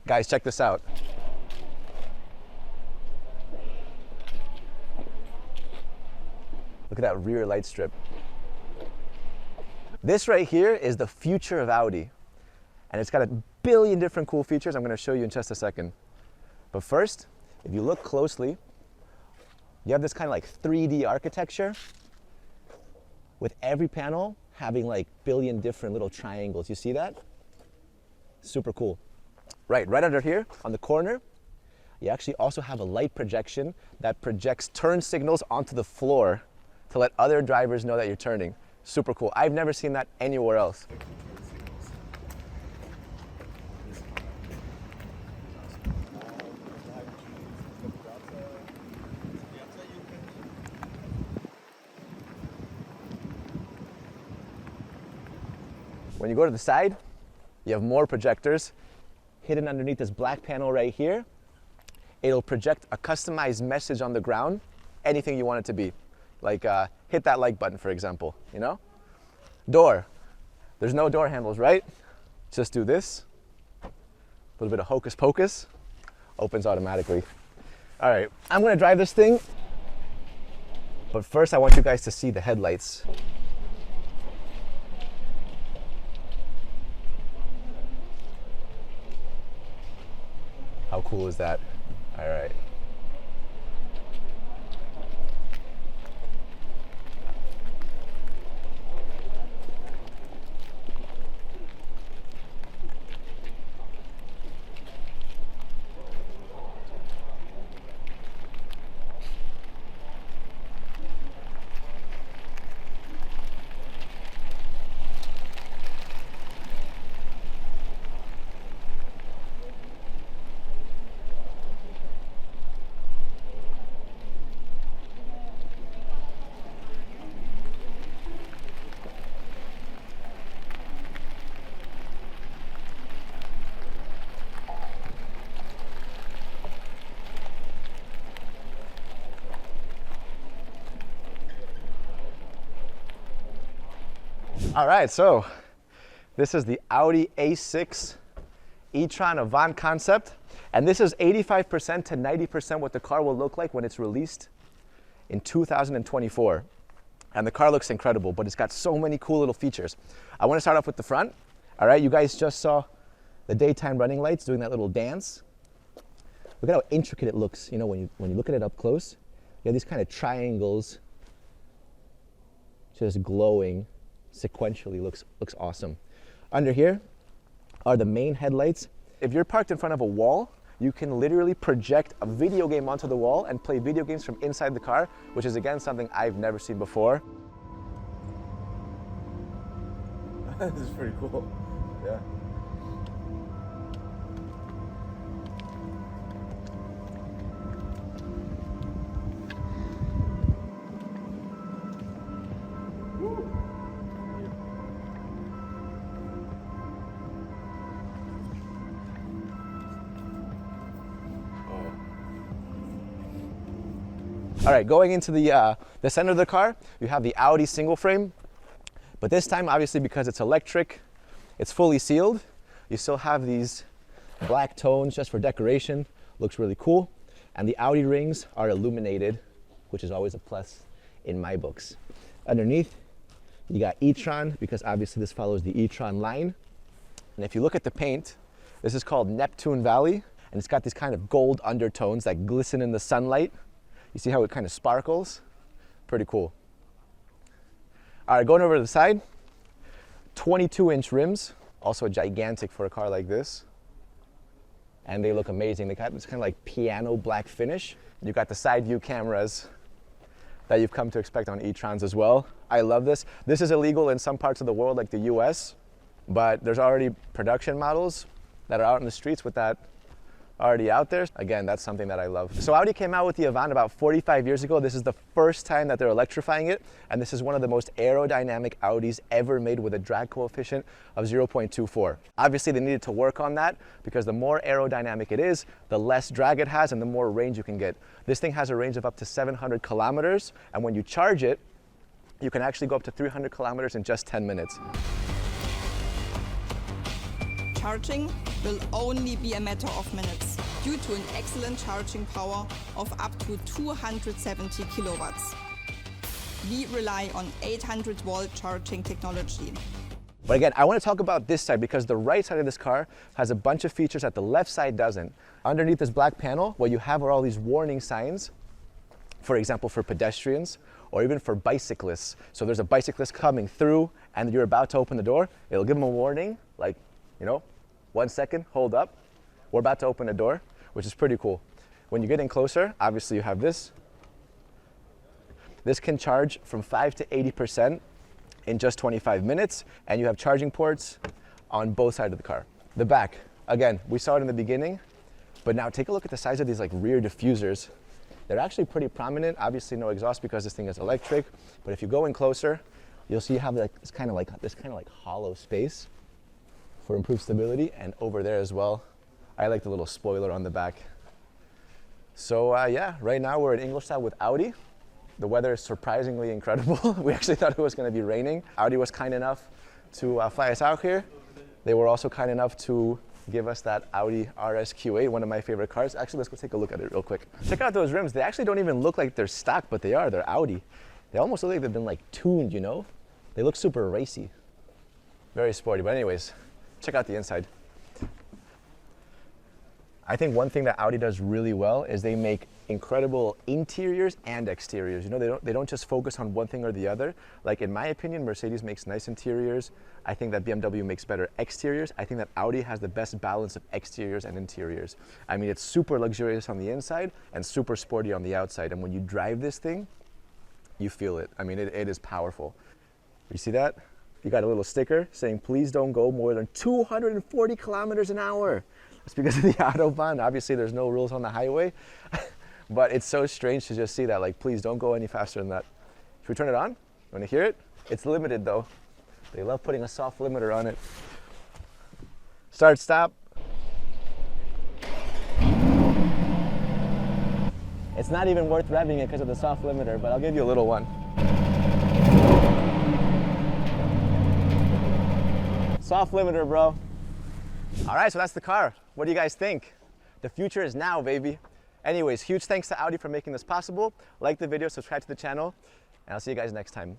Guys, check this out. Look at that rear light strip. This right here is the future of Audi. And it's got a billion different cool features I'm going to show you in just a second. But first, if you look closely, you have this kind of like 3D architecture with every panel having like billion different little triangles. You see that? Super cool. Right under here on the corner, you actually also have a light projection that projects turn signals onto the floor to let other drivers know that you're turning. Super cool. I've never seen that anywhere else. When you go to the side, you have more projectors hidden underneath this black panel right here. It'll project a customized message on the ground, anything you want it to be. Like hit that like button, for example, you know? Door. There's no door handles, right? Just do this. A little bit of hocus pocus. Opens automatically. All right, I'm gonna drive this thing. But first I want you guys to see the headlights. How cool is that? All right. All right, so this is the Audi A6 e-Tron Avant concept, and this is 85% to 90% what the car will look like when it's released in 2024. And the car looks incredible, but it's got so many cool little features. I want to start off with the front. All right, you guys just saw the daytime running lights doing that little dance. Look at how intricate it looks. You know, when you look at it up close, you have these kind of triangles just glowing sequentially. Looks awesome. Under here are the main headlights. If you're parked in front of a wall, you can literally project a video game onto the wall and play video games from inside the car, which is again something I've never seen before. This is pretty cool. Yeah. All right, going into the center of the car, you have the Audi single frame, but this time, obviously, because it's electric, it's fully sealed. You still have these black tones just for decoration. Looks really cool. And the Audi rings are illuminated, which is always a plus in my books. Underneath, you got e-Tron, because obviously this follows the e-Tron line. And if you look at the paint, this is called Neptune Valley, and it's got these kind of gold undertones that glisten in the sunlight. You see how it kind of sparkles? Pretty cool. All right, going over to the side, 22-inch rims, also gigantic for a car like this. And they look amazing. They got this kind of like piano black finish. You got the side view cameras that you've come to expect on e-Trons as well. I love this. This is illegal in some parts of the world like the US, but there's already production models that are out in the streets with that already out there. Again, that's something that I love. So Audi came out with the Avant about 45 years ago. This is the first time that they're electrifying it, and this is one of the most aerodynamic Audis ever made with a drag coefficient of 0.24. Obviously, they needed to work on that because the more aerodynamic it is, the less drag it has and the more range you can get. This thing has a range of up to 700 kilometers, and when you charge it, you can actually go up to 300 kilometers in just 10 minutes. Charging will only be a matter of minutes due to an excellent charging power of up to 270 kilowatts. We rely on 800-volt charging technology. But again, I want to talk about this side because the right side of this car has a bunch of features that the left side doesn't. Underneath this black panel, what you have are all these warning signs, for example, for pedestrians or even for bicyclists. So there's a bicyclist coming through and you're about to open the door, it'll give them a warning, like, 1 second, hold up. We're about to open a door, which is pretty cool. When you get in closer, obviously you have this. This can charge from 5 to 80% in just 25 minutes, and you have charging ports on both sides of the car. The back, again, we saw it in the beginning, but now take a look at the size of these rear diffusers. They're actually pretty prominent. Obviously no exhaust because this thing is electric, but if you go in closer, you'll see you have this kind of like hollow space for improved stability, and over there as well. I like the little spoiler on the back. So yeah, right now we're in Ingolstadt with Audi. The weather is surprisingly incredible. We actually thought it was going to be raining. Audi was kind enough to fly us out here. They were also kind enough to give us that Audi RS-Q8, one of my favorite cars. Actually, let's go take a look at it real quick. Check out those rims. They actually don't even look like they're stock, but they are. They're Audi. They almost look like they've been tuned, They look super racy. Very sporty, but anyways, check out the inside. I think one thing that Audi does really well is they make incredible interiors and exteriors. They don't just focus on one thing or the other. Like in my opinion, Mercedes makes nice interiors. I think that BMW makes better exteriors. I think that Audi has the best balance of exteriors and interiors. I mean, it's super luxurious on the inside and super sporty on the outside. And when you drive this thing, you feel it. I mean, it is powerful. You see that? You got a little sticker saying, please don't go more than 240 kilometers an hour. It's because of the Autobahn. Obviously, there's no rules on the highway, but it's so strange to just see that, please don't go any faster than that. Should we turn it on? You want to hear it? It's limited though. They love putting a soft limiter on it. Start, stop. It's not even worth revving it because of the soft limiter, but I'll give you a little one. Soft limiter, bro. All right, so that's the car. What do you guys think? The future is now, baby. Anyways, huge thanks to Audi for making this possible. Like the video, subscribe to the channel, and I'll see you guys next time.